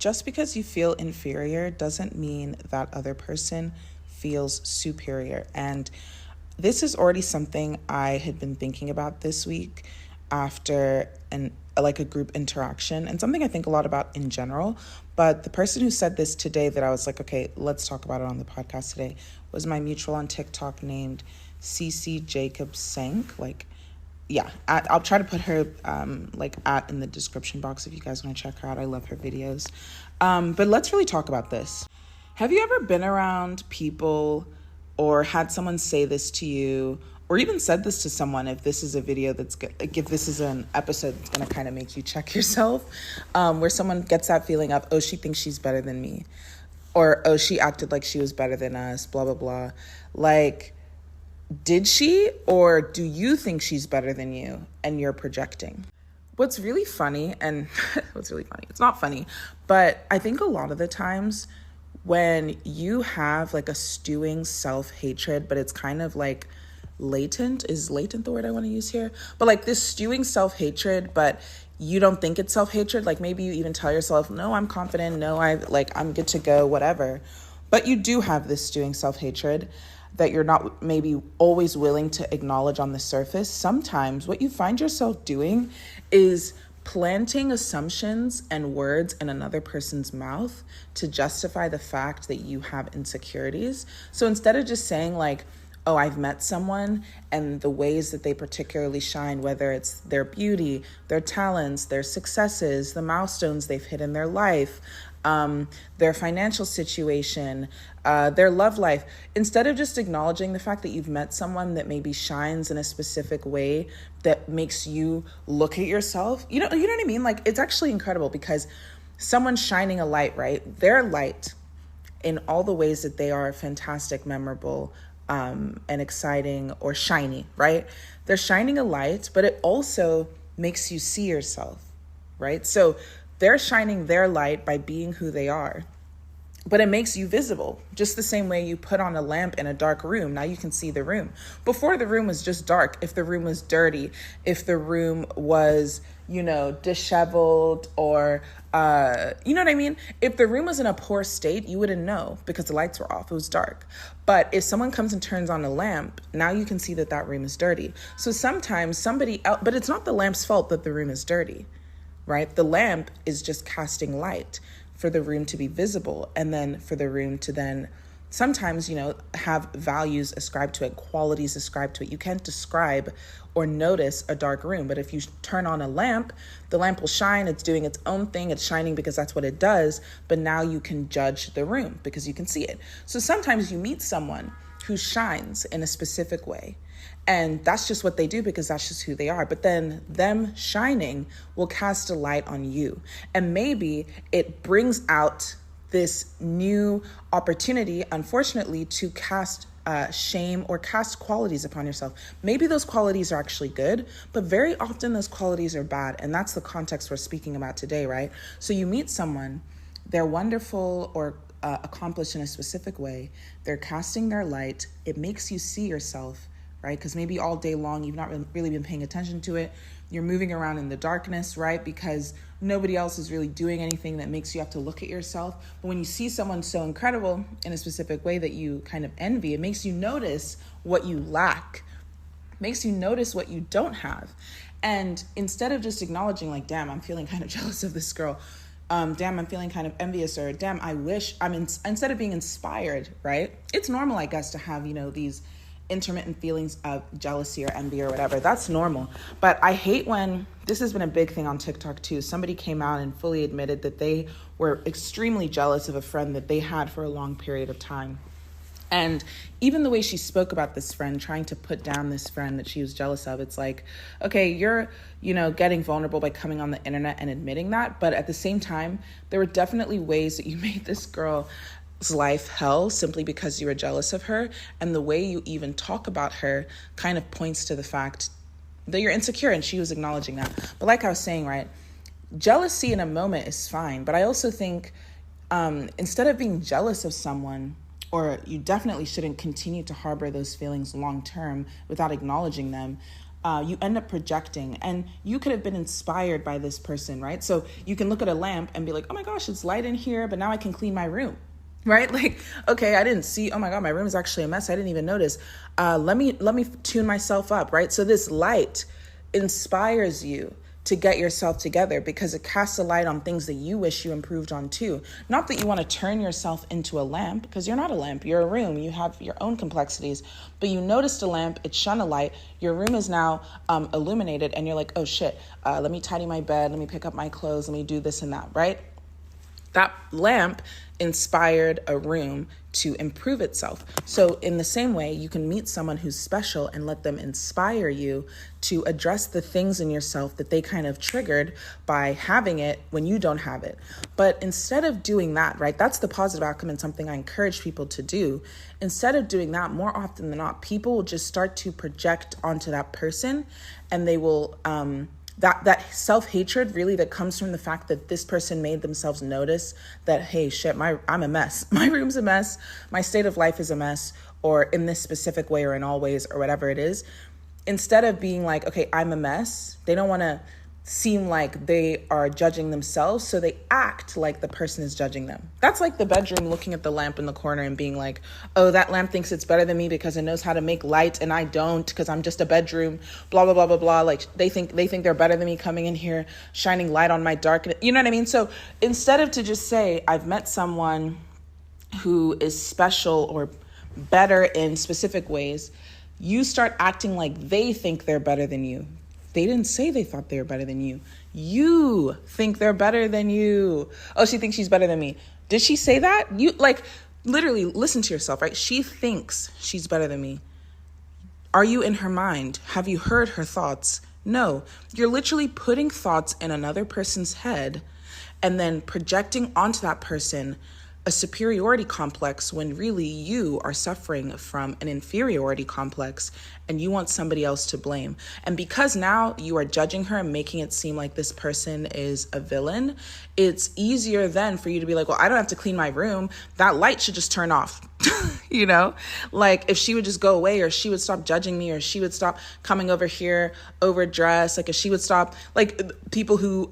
just because you feel inferior doesn't mean that other person feels superior. And this is already something I had been thinking about this week after a group interaction, and something I think a lot about in general. But the person who said this today that I was like, okay, let's talk about it on the podcast today, was my mutual on TikTok named CC Jacob Sank. I'll try to put her at in the description box if you guys want to check her out. I love her videos. But let's really talk about this. Have you ever been around people or had someone say this to you, or even said this to someone, if this is a video if this is an episode that's going to kind of make you check yourself, where someone gets that feeling of, oh, she thinks she's better than me, or, oh, she acted like she was better than us, blah, blah, blah. Like, did she, or do you think she's better than you and you're projecting? What's really funny, it's not funny, but I think a lot of the times when you have like a stewing self-hatred, but it's kind of like latent, is latent the word I want to use here? But like this stewing self-hatred, but you don't think it's self-hatred. Like maybe you even tell yourself, no, I'm confident. No, I'm good to go, whatever. But you do have this stewing self-hatred that you're not maybe always willing to acknowledge on the surface. Sometimes what you find yourself doing is planting assumptions and words in another person's mouth to justify the fact that you have insecurities. So instead of just saying like, oh, I've met someone and the ways that they particularly shine, whether it's their beauty, their talents, their successes, the milestones they've hit in their life, their financial situation, their love life, instead of just acknowledging the fact that you've met someone that maybe shines in a specific way that makes you look at yourself, you know what I mean? Like, it's actually incredible because someone's shining a light, right? Their light in all the ways that they are fantastic, memorable, and exciting or shiny, right? They're shining a light, but it also makes you see yourself, right? So they're shining their light by being who they are, but it makes you visible. Just the same way you put on a lamp in a dark room, now you can see the room. Before, the room was just dark. If the room was dirty, if the room was, disheveled, or, you know what I mean? If the room was in a poor state, you wouldn't know because the lights were off. It was dark. But if someone comes and turns on a lamp, now you can see that room is dirty. So sometimes somebody else, but it's not the lamp's fault that the room is dirty, right? The lamp is just casting light for the room to be visible, and then for the room to then sometimes, have values ascribed to it, qualities ascribed to it. You can't describe or notice a dark room, but if you turn on a lamp, the lamp will shine. It's doing its own thing. It's shining because that's what it does. But now you can judge the room because you can see it. So sometimes you meet someone who shines in a specific way, and that's just what they do because that's just who they are. But then them shining will cast a light on you. And maybe it brings out this new opportunity, unfortunately, to cast shame or cast qualities upon yourself. Maybe those qualities are actually good, but very often those qualities are bad. And that's the context we're speaking about today, right? So you meet someone, they're wonderful or accomplished in a specific way. They're casting their light. It makes you see yourself, right? Because maybe all day long, you've not really been paying attention to it. You're moving around in the darkness, right? Because nobody else is really doing anything that makes you have to look at yourself. But when you see someone so incredible in a specific way that you kind of envy, it makes you notice what you lack, makes you notice what you don't have. And instead of just acknowledging like, damn, I'm feeling kind of jealous of this girl. Damn, I'm feeling kind of envious, or damn, I wish instead of being inspired, right? It's normal, I guess, to have, these intermittent feelings of jealousy or envy or whatever. That's normal. But I hate when, this has been a big thing on TikTok too, somebody came out and fully admitted that they were extremely jealous of a friend that they had for a long period of time. And even the way she spoke about this friend, trying to put down this friend that she was jealous of, it's like, okay, you're, getting vulnerable by coming on the internet and admitting that. But at the same time, there were definitely ways that you made this girl's life hell simply because you were jealous of her. And the way you even talk about her kind of points to the fact that you're insecure, and she was acknowledging that. But like I was saying, right, jealousy in a moment is fine. But I also think instead of being jealous of someone, or you definitely shouldn't continue to harbor those feelings long term without acknowledging them, you end up projecting, and you could have been inspired by this person, right? So you can look at a lamp and be like, oh my gosh, it's light in here, but now I can clean my room, right? Like, okay, I didn't see, oh my God, my room is actually a mess. I didn't even notice. Let me tune myself up, right? So this light inspires you to get yourself together because it casts a light on things that you wish you improved on too. Not that you want to turn yourself into a lamp, because you're not a lamp, you're a room, you have your own complexities, but you noticed a lamp, it shone a light, your room is now illuminated, and you're like, oh shit, let me tidy my bed, let me pick up my clothes, let me do this and that, right? That lamp inspired a room to improve itself. So in the same way, you can meet someone who's special and let them inspire you to address the things in yourself that they kind of triggered by having it when you don't have it. But instead of doing that, right, that's the positive outcome and something I encourage people to do. Instead of doing that, more often than not, people will just start to project onto that person, and they will, that self-hatred really that comes from the fact that this person made themselves notice that, hey, shit, I'm a mess. My room's a mess. My state of life is a mess, or in this specific way or in all ways or whatever it is. Instead of being like, okay, I'm a mess, they don't want to seem like they are judging themselves, so they act like the person is judging them. That's like the bedroom looking at the lamp in the corner and being like, oh, that lamp thinks it's better than me because it knows how to make light and I don't, because I'm just a bedroom, blah, blah, blah, blah, blah. Like they think they're better than me coming in here, shining light on my dark, you know what I mean? So instead of to just say, I've met someone who is special or better in specific ways, you start acting like they think they're better than you. They didn't say they thought they were better than you. You think they're better than you. Oh, she thinks she's better than me. Did she say that? You like literally listen to yourself, right? She thinks she's better than me. Are you in her mind? Have you heard her thoughts? No, you're literally putting thoughts in another person's head and then projecting onto that person a superiority complex when really you are suffering from an inferiority complex and you want somebody else to blame. And because now you are judging her and making it seem like this person is a villain, it's easier then for you to be like, well, I don't have to clean my room. That light should just turn off. You know, like if she would just go away, or she would stop judging me, or she would stop coming over here overdressed, like if she would stop, like people who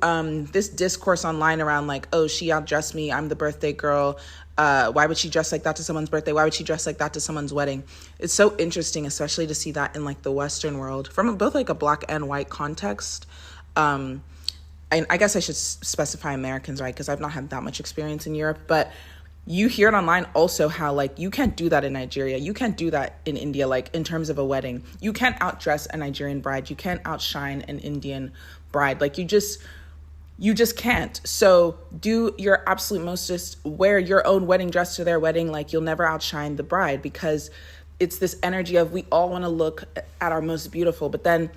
this discourse online around like, oh, she outdressed me, I'm the birthday girl, why would she dress like that to someone's birthday, why would she dress like that to someone's wedding? It's so interesting, especially to see that in like the Western world from both like a black and white context. And I guess I should specify Americans, right, because I've not had that much experience in Europe, but you hear it online also how like you can't do that in Nigeria, you can't do that in India, like in terms of a wedding. You can't outdress a Nigerian bride, you can't outshine an Indian bride, like you just can't. So do your absolute most, just wear your own wedding dress to their wedding, like you'll never outshine the bride, because it's this energy of we all want to look at our most beautiful. But then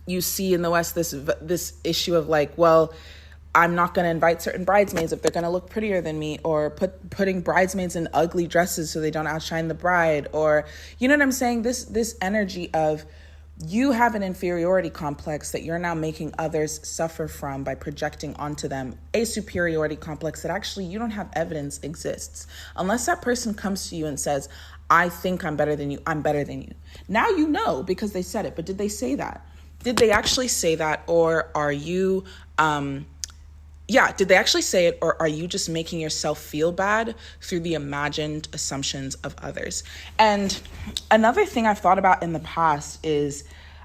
you see in the West this issue of like, well, I'm not going to invite certain bridesmaids if they're going to look prettier than me, or putting bridesmaids in ugly dresses so they don't outshine the bride, or, you know what I'm saying? This energy of you have an inferiority complex that you're now making others suffer from by projecting onto them a superiority complex that actually you don't have evidence exists. Unless that person comes to you and says, I think I'm better than you, I'm better than you. Now you know because they said it, but did they say that? Did they actually say that, or are you... did they actually say it, or are you just making yourself feel bad through the imagined assumptions of others? And another thing I've thought about in the past is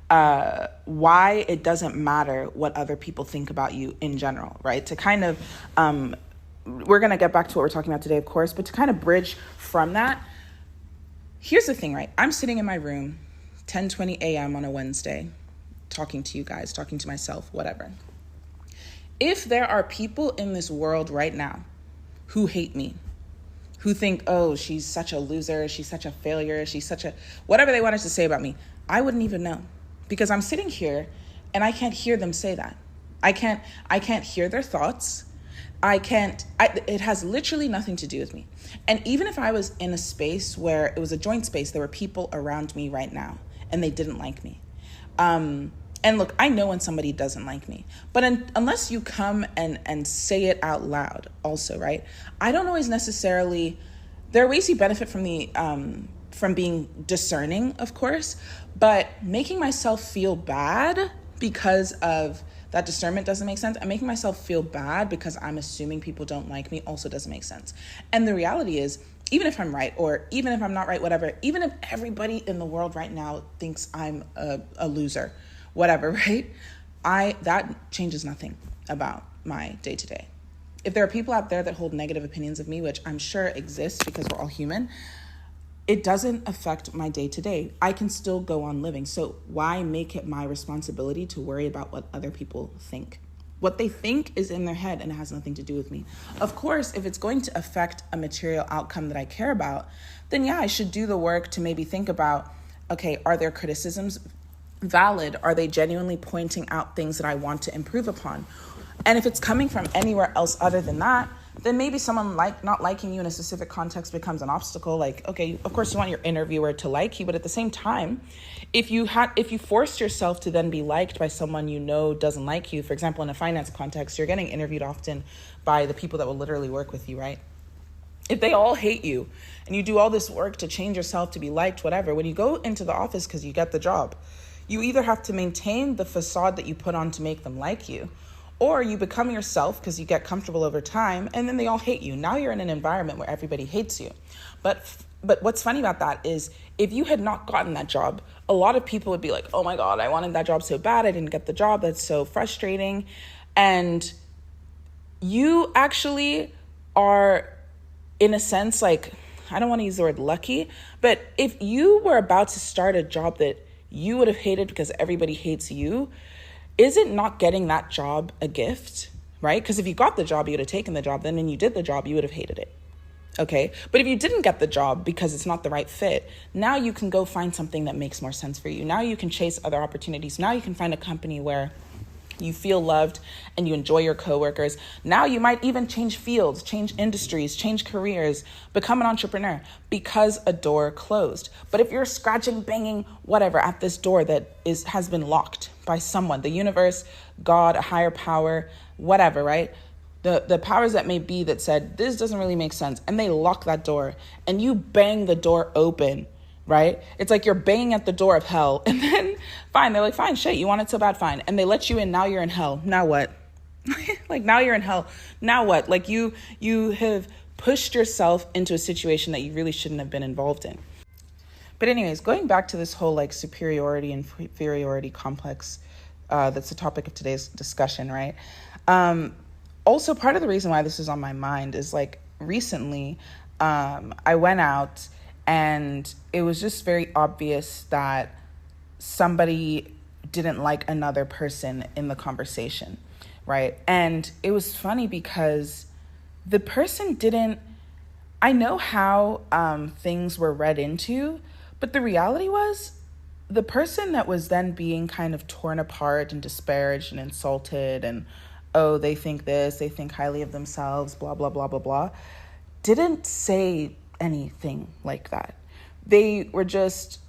why it doesn't matter what other people think about you in general, right? To kind of, we're going to get back to what we're talking about today, of course, but to kind of bridge from that, here's the thing, right? I'm sitting in my room, 10:20 a.m. on a Wednesday, talking to you guys, talking to myself, whatever. If there are people in this world right now who hate me, who think, oh, she's such a loser, she's such a failure, she's such a, whatever they wanted to say about me, I wouldn't even know, because I'm sitting here and I can't hear them say that. I can't hear their thoughts. It has literally nothing to do with me. And even if I was in a space where it was a joint space, there were people around me right now and they didn't like me. And look, I know when somebody doesn't like me, but unless you come and say it out loud also, right? I don't always necessarily, there are ways you benefit from from being discerning, of course, But making myself feel bad because of that discernment doesn't make sense. And making myself feel bad because I'm assuming people don't like me also doesn't make sense. And the reality is, even if I'm right, or even if I'm not right, whatever, even if everybody in the world right now thinks I'm a loser, whatever, right? That changes nothing about my day-to-day. If there are people out there that hold negative opinions of me, which I'm sure exists because we're all human, it doesn't affect my day-to-day. I can still go on living. So why make it my responsibility to worry about what other people think? What they think is in their head and it has nothing to do with me. Of course, if it's going to affect a material outcome that I care about, then yeah, I should do the work to maybe think about, okay, are their criticisms valid? Are they genuinely pointing out things that I want to improve upon? And if it's coming from anywhere else other than that, then maybe someone not liking you in a specific context becomes an obstacle. Like, okay, of course you want your interviewer to like you, but at the same time, if you forced yourself to then be liked by someone you know doesn't like you, for example, in a finance context, you're getting interviewed often by the people that will literally work with you, right? If they all hate you and you do all this work to change yourself to be liked, whatever, when you go into the office because you get the job, you either have to maintain the facade that you put on to make them like you, or you become yourself because you get comfortable over time and then they all hate you. Now you're in an environment where everybody hates you. But what's funny about that is if you had not gotten that job, a lot of people would be like, oh my God, I wanted that job so bad. I didn't get the job. That's so frustrating. And you actually are, in a sense, like, I don't want to use the word lucky, but if you were about to start a job that you would have hated because everybody hates you, isn't not getting that job a gift, right? Because if you got the job, you would have taken the job. Then when you did the job, you would have hated it, okay? But if you didn't get the job because it's not the right fit, now you can go find something that makes more sense for you. Now you can chase other opportunities. Now you can find a company where you feel loved and you enjoy your coworkers. Now you might even change fields, change industries, change careers, become an entrepreneur because a door closed. But if you're scratching, banging, whatever at this door that has been locked by someone, the universe, God, a higher power, whatever, right? The powers that may be that said, this doesn't really make sense. And they lock that door and you bang the door open, right? It's like you're banging at the door of hell and then fine. They're like, fine, shit, you want it so bad, fine. And they let you in. Now you're in hell. Now what? Like now you're in hell. Now what? Like you have pushed yourself into a situation that you really shouldn't have been involved in. But anyways, going back to this whole like superiority and inferiority complex, that's the topic of today's discussion, right? Also part of the reason why this is on my mind is like recently, I went out and it was just very obvious that somebody didn't like another person in the conversation, right? And it was funny because the person didn't, I know how things were read into, but the reality was the person that was then being kind of torn apart and disparaged and insulted and, oh, they think this, they think highly of themselves, blah, blah, blah, blah, blah, didn't say anything like that. They were just,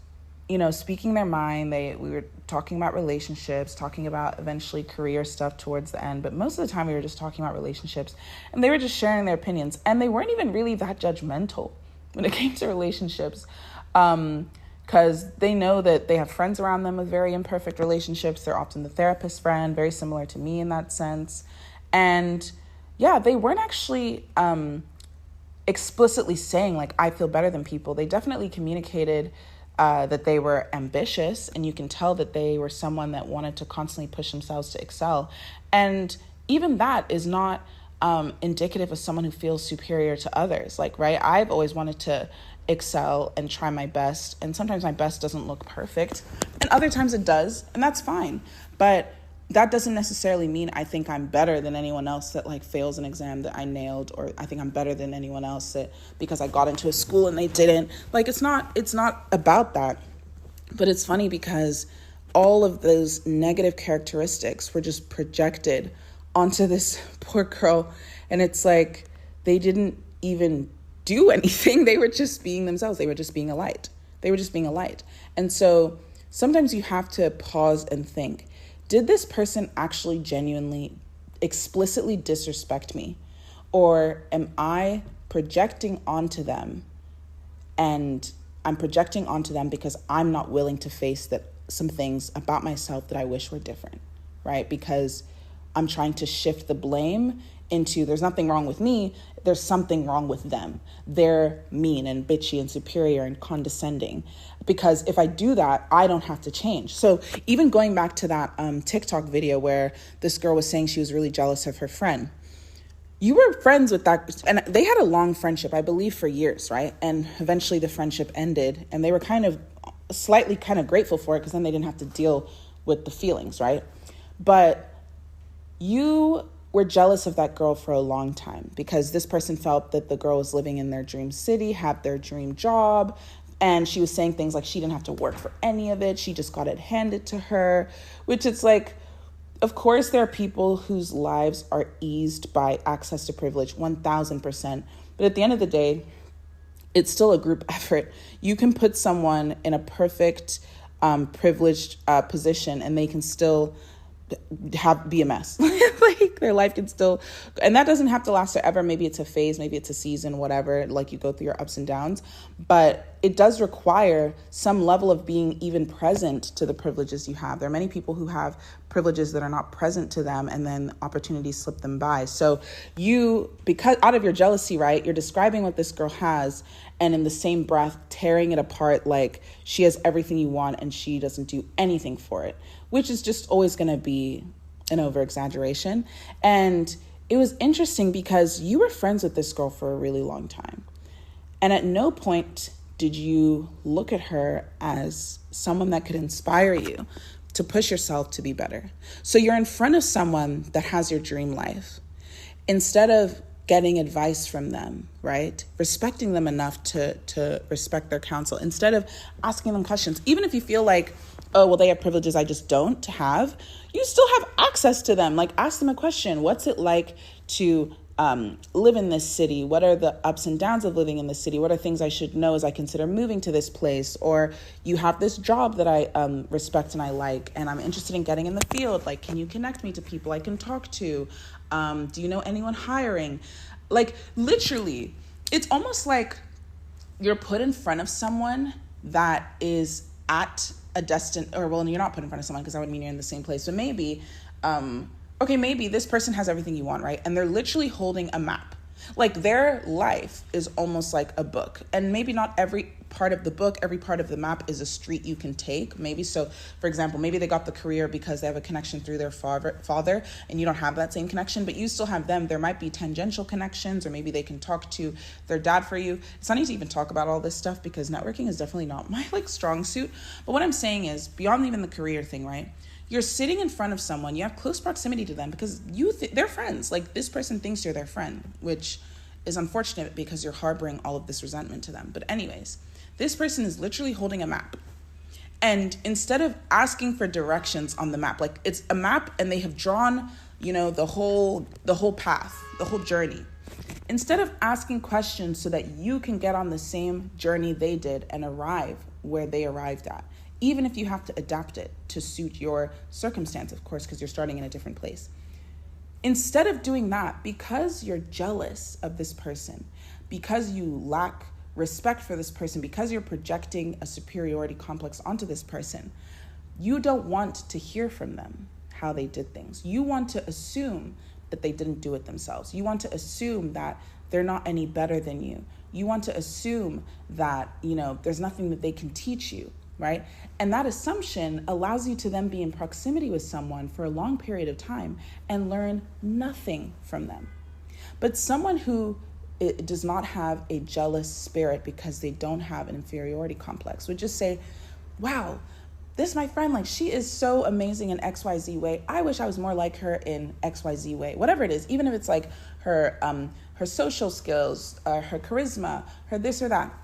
speaking their mind. We were talking about relationships, talking about eventually career stuff towards the end. But most of the time we were just talking about relationships and they were just sharing their opinions. And they weren't even really that judgmental when it came to relationships. Because they know that they have friends around them with very imperfect relationships. They're often the therapist friend, very similar to me in that sense. And yeah, they weren't actually explicitly saying like, I feel better than people. They definitely communicated that they were ambitious, and you can tell that they were someone that wanted to constantly push themselves to excel. And even that is not indicative of someone who feels superior to others. Like, right, I've always wanted to excel and try my best, and sometimes my best doesn't look perfect, and other times it does, and that's fine. But that doesn't necessarily mean I think I'm better than anyone else that like fails an exam that I nailed, or I think I'm better than anyone else that because I got into a school and they didn't. Like it's not about that. But it's funny because all of those negative characteristics were just projected onto this poor girl, and it's like they didn't even do anything. They were just being themselves. They were just being a light. And so sometimes you have to pause and think, did this person actually genuinely, explicitly disrespect me? Or am I projecting onto them and I'm projecting onto them because I'm not willing to face that some things about myself that I wish were different, right? Because I'm trying to shift the blame into there's nothing wrong with me, there's something wrong with them. They're mean and bitchy and superior and condescending. Because if I do that, I don't have to change. So even going back to that TikTok video where this girl was saying she was really jealous of her friend, you were friends with that, and they had a long friendship, I believe, for years, right? And eventually the friendship ended, and they were kind of slightly kind of grateful for it because then they didn't have to deal with the feelings, right? But you were jealous of that girl for a long time because this person felt that the girl was living in their dream city, had their dream job, and she was saying things like she didn't have to work for any of it. She just got it handed to her, which it's like, of course, there are people whose lives are eased by access to privilege, 1000%. But at the end of the day, it's still a group effort. You can put someone in a perfect privileged position and they can still be a mess. Like their life can still, and that doesn't have to last forever. Maybe it's a phase, maybe it's a season, whatever, like you go through your ups and downs, but it does require some level of being even present to the privileges you have. There are many people who have privileges that are not present to them and then opportunities slip them by. So you, because out of your jealousy, right, you're describing what this girl has and in the same breath tearing it apart like she has everything you want and she doesn't do anything for it, which is just always going to be an over-exaggeration. And it was interesting because you were friends with this girl for a really long time. And at no point did you look at her as someone that could inspire you to push yourself to be better. So you're in front of someone that has your dream life. Instead of getting advice from them, right? Respecting them enough to respect their counsel. Instead of asking them questions, even if you feel like, oh, well, they have privileges I just don't have, you still have access to them. Like, ask them a question. What's it like to live in this city? What are the ups and downs of living in this city? What are things I should know as I consider moving to this place? Or you have this job that I respect and I like, and I'm interested in getting in the field. Like, can you connect me to people I can talk to? Do you know anyone hiring? Like, literally, it's almost like you're put in front of someone that is at a you're not put in front of someone because that would mean you're in the same place. So maybe, maybe this person has everything you want, right? And they're literally holding a map. Like their life is almost like a book. And maybe not every part of the book, every part of the map is a street you can take. Maybe so, for example, maybe they got the career because they have a connection through their father and you don't have that same connection, but you still have them. There might be tangential connections, or maybe they can talk to their dad for you. It's not easy to even talk about all this stuff because networking is definitely not my strong suit. But what I'm saying is beyond even the career thing, right? You're sitting in front of someone, you have close proximity to them because they're friends. Like this person thinks you're their friend, which is unfortunate because you're harboring all of this resentment to them. But anyways, this person is literally holding a map. And instead of asking for directions on the map, like it's a map and they have drawn, the whole path, the whole journey. Instead of asking questions so that you can get on the same journey they did and arrive where they arrived at, even if you have to adapt it to suit your circumstance, of course, because you're starting in a different place. Instead of doing that, because you're jealous of this person, because you lack respect for this person, because you're projecting a superiority complex onto this person, you don't want to hear from them how they did things. You want to assume that they didn't do it themselves. You want to assume that they're not any better than you. You want to assume that, there's nothing that they can teach you. Right? And that assumption allows you to then be in proximity with someone for a long period of time and learn nothing from them. But someone who does not have a jealous spirit because they don't have an inferiority complex would just say, wow, this my friend, like she is so amazing in XYZ way. I wish I was more like her in XYZ way. Whatever it is, even if it's like her social skills, her charisma, her this or that,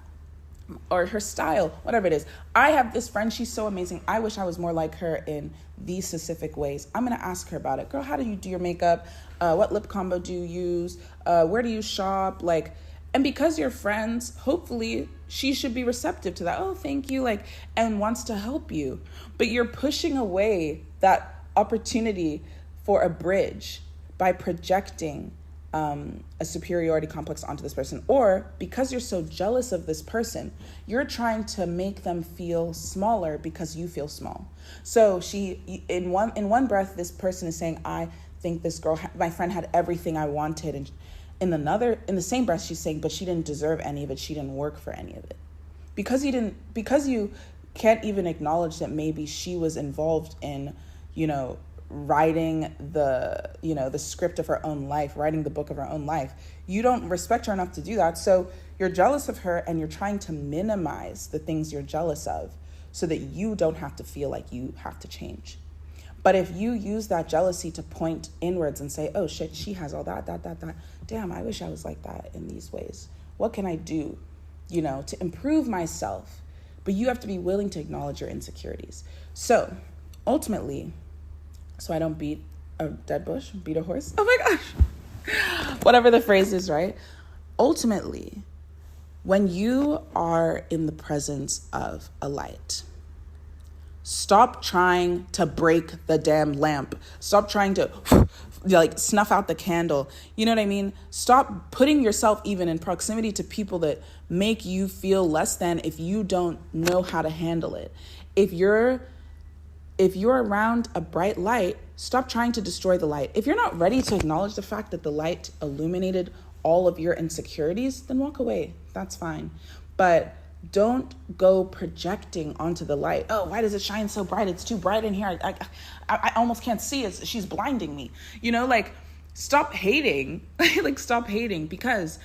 or her style, whatever it is. I have this friend, she's so amazing. I wish I was more like her in these specific ways. I'm going to ask her about it. Girl, how do you do your makeup? What lip combo do you use? Where do you shop? And because you're friends, hopefully she should be receptive to that. Oh, thank you. And wants to help you. But you're pushing away that opportunity for a bridge by projecting a superiority complex onto this person, or because you're so jealous of this person, you're trying to make them feel smaller because you feel small. So in one breath, this person is saying, I think this girl, my friend, had everything I wanted, and in the same breath, she's saying, but she didn't deserve any of it. She didn't work for any of it. Because you can't even acknowledge that maybe she was involved in, writing the script of her own life, writing the book of her own life. You don't respect her enough to do that. So you're jealous of her, and you're trying to minimize the things you're jealous of so that you don't have to feel like you have to change. But if you use that jealousy to point inwards and say, oh shit, she has all that. Damn, I wish I was like that in these ways. What can I do, to improve myself? But you have to be willing to acknowledge your insecurities. So ultimately, so I don't beat a dead bush, beat a horse. Oh my gosh. Whatever the phrase is, right? Ultimately, when you are in the presence of a light, stop trying to break the damn lamp. Stop trying to snuff out the candle. You know what I mean? Stop putting yourself even in proximity to people that make you feel less than if you don't know how to handle it. If you're around a bright light, stop trying to destroy the light. If you're not ready to acknowledge the fact that the light illuminated all of your insecurities, then walk away. That's fine. But don't go projecting onto the light. Oh, why does it shine so bright? It's too bright in here. I almost can't see it. She's blinding me. Stop hating. Stop hating, because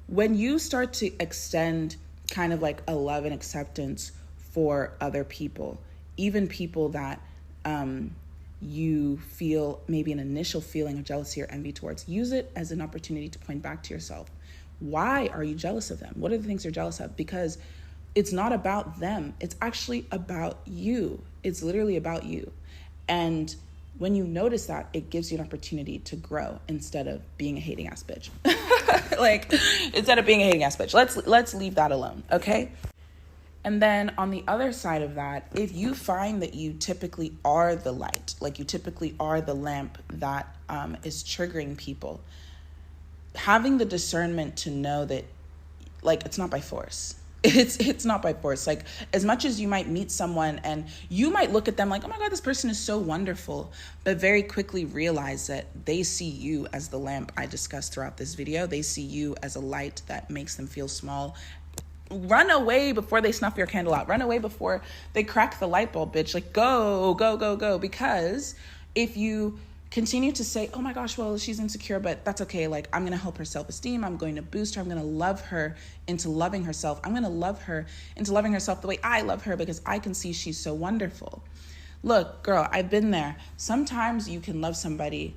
when you start to extend kind of like a love and acceptance for other people, even people that you feel maybe an initial feeling of jealousy or envy towards, use it as an opportunity to point back to yourself. Why are you jealous of them? What are the things you're jealous of? Because it's not about them. It's actually about you. It's literally about you. And when you notice that, it gives you an opportunity to grow instead of being a hating ass bitch. Instead of being a hating ass bitch. Let's leave that alone, okay? And then on the other side of that, if you find that you typically are the light, like you typically are the lamp that is triggering people, having the discernment to know that, it's not by force. It's not by force. As much as you might meet someone and you might look at them like, oh my God, this person is so wonderful, but very quickly realize that they see you as the lamp I discussed throughout this video. They see you as a light that makes them feel small. Run away before they snuff your candle out. Run away before they crack the light bulb, bitch. Go. Because if you continue to say, oh my gosh, well, she's insecure, but that's okay. I'm going to help her self-esteem. I'm going to boost her. I'm going to love her into loving herself. I'm going to love her into loving herself the way I love her because I can see she's so wonderful. Look, girl, I've been there. Sometimes you can love somebody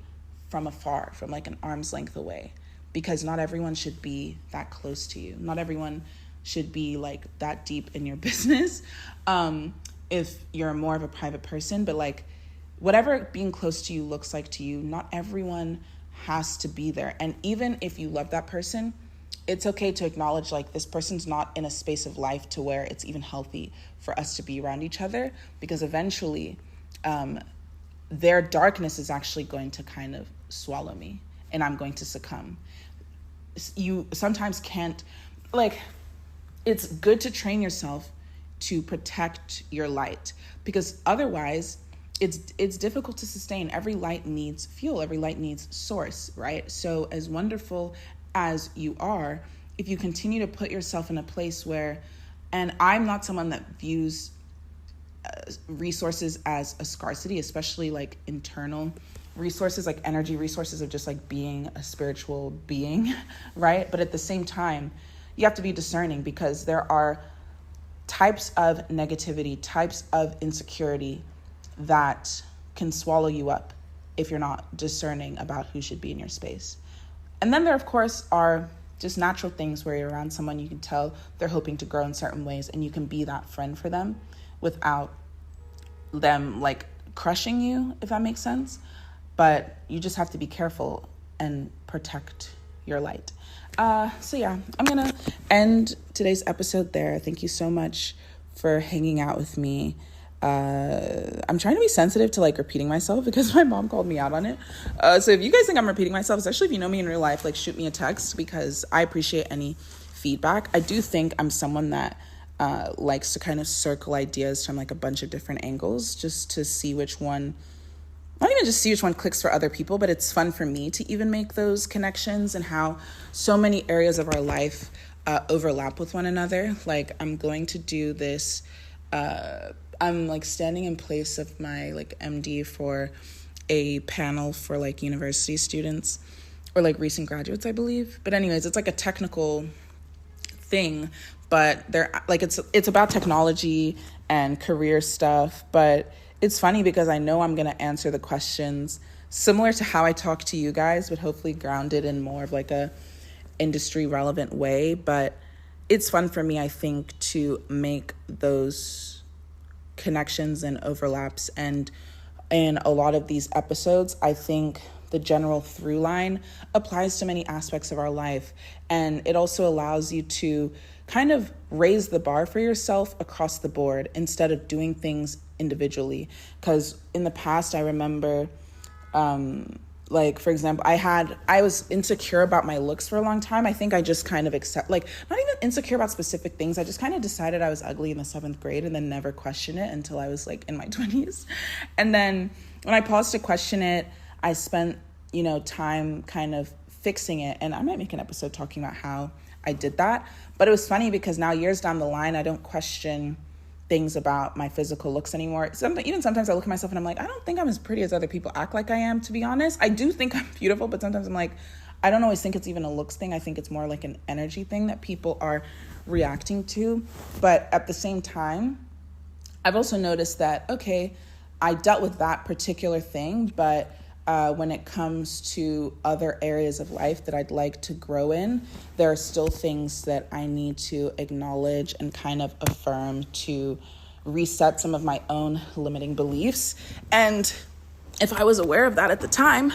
from afar, from an arm's length away, because not everyone should be that close to you. Not everyone should be that deep in your business. If you're more of a private person, but whatever being close to you looks like to you, not everyone has to be there. And even if you love that person, it's okay to acknowledge this person's not in a space of life to where it's even healthy for us to be around each other, because eventually their darkness is actually going to kind of swallow me and I'm going to succumb. You sometimes can't, it's good to train yourself to protect your light, because otherwise it's difficult to sustain. Every light needs fuel. Every light needs source, right? So as wonderful as you are, if you continue to put yourself in a place where, and I'm not someone that views resources as a scarcity, especially internal resources, energy resources of just being a spiritual being, right? But at the same time, you have to be discerning, because there are types of negativity, types of insecurity that can swallow you up if you're not discerning about who should be in your space. And then there, of course, are just natural things where you're around someone, you can tell they're hoping to grow in certain ways, and you can be that friend for them without them crushing you, if that makes sense. But you just have to be careful and protect your light. So yeah, I'm going to end today's episode there. Thank you so much for hanging out with me. I'm trying to be sensitive to like repeating myself because my mom called me out on it. So if you guys think I'm repeating myself, especially if you know me in real life, like shoot me a text because I appreciate any feedback. I do think I'm someone that likes to kind of circle ideas from like a bunch of different angles just to see which one, not even just see which one clicks for other people, but it's fun for me to even make those connections and how so many areas of our life overlap with one another. Like I'm going to do this, I'm like standing in place of my like MD for a panel for like university students or like recent graduates, I believe. But anyways, it's like a technical thing, but they're like, it's about technology and career stuff. But it's funny because I know I'm going to answer the questions similar to how I talk to you guys, but hopefully grounded in more of like a industry relevant way. But it's fun for me, I think, to make those connections and overlaps. And in a lot of these episodes, I think the general through line applies to many aspects of our life. And it also allows you to kind of raise the bar for yourself across the board instead of doing things individually. Because in the past, I remember, like, for example, I was insecure about my looks for a long time. I think I just kind of not even insecure about specific things. I just kind of decided I was ugly in the 7th grade and then never questioned it until I was like in my 20s. And then when I paused to question it, I spent, time kind of fixing it. And I might make an episode talking about how I did that. But it was funny because now years down the line, I don't question things about my physical looks anymore. Even sometimes I look at myself and I'm like, I don't think I'm as pretty as other people act like I am, to be honest. I do think I'm beautiful, but sometimes I'm like, I don't always think it's even a looks thing. I think it's more like an energy thing that people are reacting to. But at the same time, I've also noticed that, okay, I dealt with that particular thing, but when it comes to other areas of life that I'd like to grow in, there are still things that I need to acknowledge and kind of affirm to reset some of my own limiting beliefs. And if I was aware of that at the time,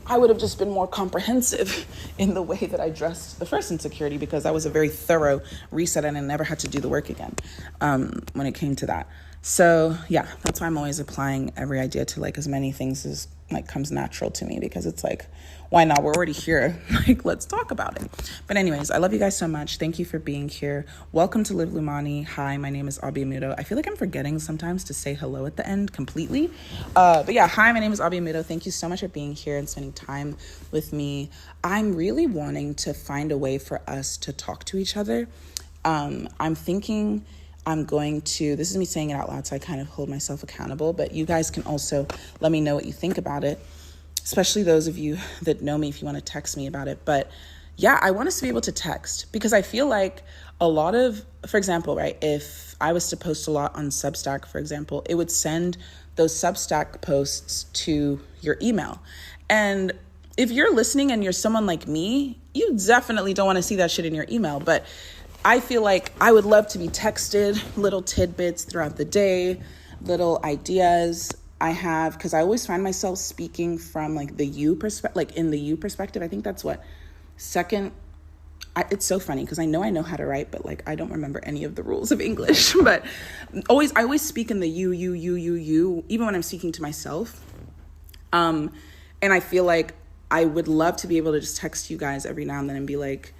I would have just been more comprehensive in the way that I addressed the first insecurity, because that was a very thorough reset and I never had to do the work again when it came to that. So yeah, that's why I'm always applying every idea to like as many things as like comes natural to me, because it's like, why not? We're already here. Like, let's talk about it. But anyways, I love you guys so much. Thank you for being here. Welcome to Live Lumani. Hi, my name is Obie. I feel like I'm forgetting sometimes to say hello at the end completely. But yeah, hi, my name is Obie. Thank you so much for being here and spending time with me. I'm really wanting to find a way for us to talk to each other. I'm thinking this is me saying it out loud, so I kind of hold myself accountable, but you guys can also let me know what you think about it, especially those of you that know me if you want to text me about it. But yeah, I want us to be able to text, because I feel like a lot of, for example, right, if I was to post a lot on Substack, for example, it would send those Substack posts to your email. And if you're listening and you're someone like me, you definitely don't want to see that shit in your email. But I feel like I would love to be texted little tidbits throughout the day, little ideas I have, because I always find myself speaking from like the you perspective, like in the you perspective. I think that's it's so funny because I know how to write, but like I don't remember any of the rules of English. But I always speak in the you, even when I'm speaking to myself. And I feel like I would love to be able to just text you guys every now and then and be like,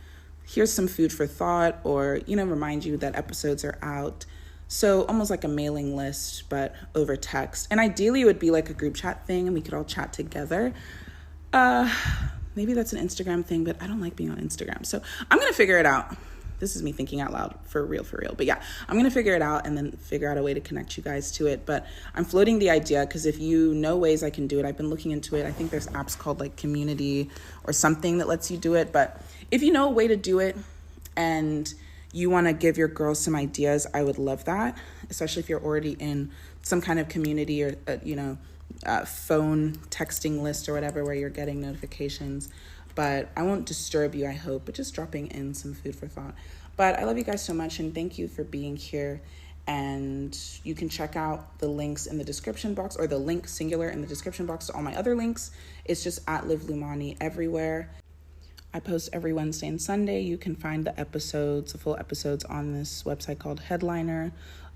here's some food for thought, or, remind you that episodes are out. So almost like a mailing list, but over text. And ideally it would be like a group chat thing and we could all chat together. Maybe that's an Instagram thing, but I don't like being on Instagram. So I'm going to figure it out. This is me thinking out loud for real. But yeah, I'm going to figure it out and then figure out a way to connect you guys to it. But I'm floating the idea because if you know ways I can do it, I've been looking into it. I think there's apps called like Community or something that lets you do it. But if you know a way to do it and you want to give your girls some ideas, I would love that, especially if you're already in some kind of community or, phone texting list or whatever where you're getting notifications. But I won't disturb you, I hope, but just dropping in some food for thought. But I love you guys so much, and thank you for being here. And you can check out the links in the description box, or the link singular in the description box to all my other links. It's just at Live Lumani everywhere. I post every Wednesday and Sunday. You can find the full episodes on this website called Headliner.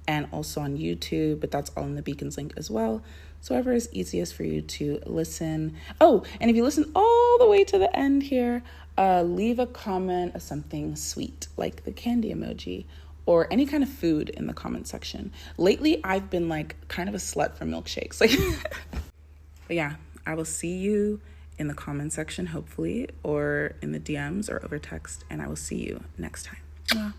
and also on YouTube, but that's all in the Beacons link as well. So whatever is easiest for you to listen. Oh, and if you listen all the way to the end here, leave a comment of something sweet, like the candy emoji, or any kind of food in the comment section. Lately, I've been like kind of a slut for milkshakes. Like, but yeah, I will see you in the comment section, hopefully, or in the DMs or over text, and I will see you next time. Mwah.